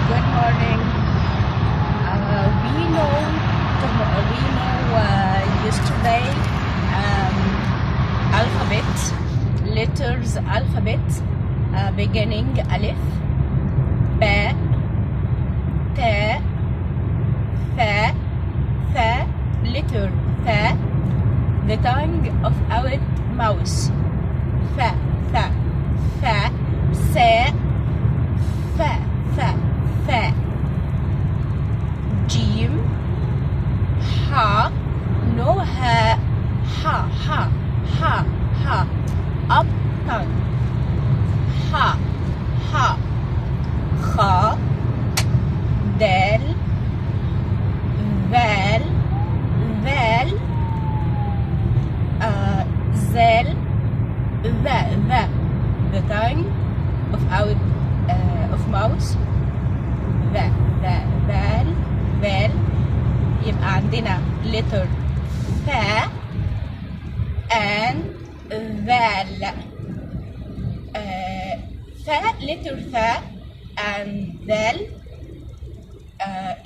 Good morning. We know yesterday alphabet letters alphabet beginning alif, ba, ta, fa, fa, letter fa, the tongue of our mouse. Fa, fa, fa, sa, fa, fa, fa. Jim, ha, no ha, ha, ha, ha, ha. Up tongue. Ha, ha. Kha, dal, val, val, zal, va, va. The tongue of our of mouse. Va, va, val, val. يبقى عندنا letter fa and val. Fa, letter fa and val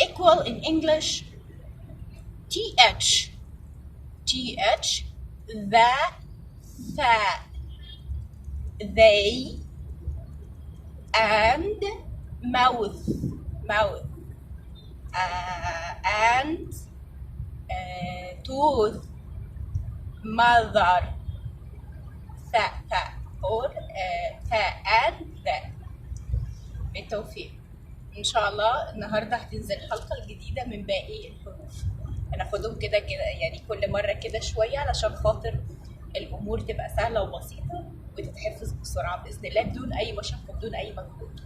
equal in English th, th, the, fa, they, and mouth, mouth, and tooth, mother, fa, fa, or fa and that. بالتوفيق. إن شاء الله النهاردة هتنزل الحلقة الجديدة من باقي الحروف. هناخدهم كده كده يعني كل مرة كده شوية علشان خاطر الأمور تبقى سهلة وبسيطة وتتحفظ بسرعة بإذن الله بدون أي مشقة بدون أي مجهود.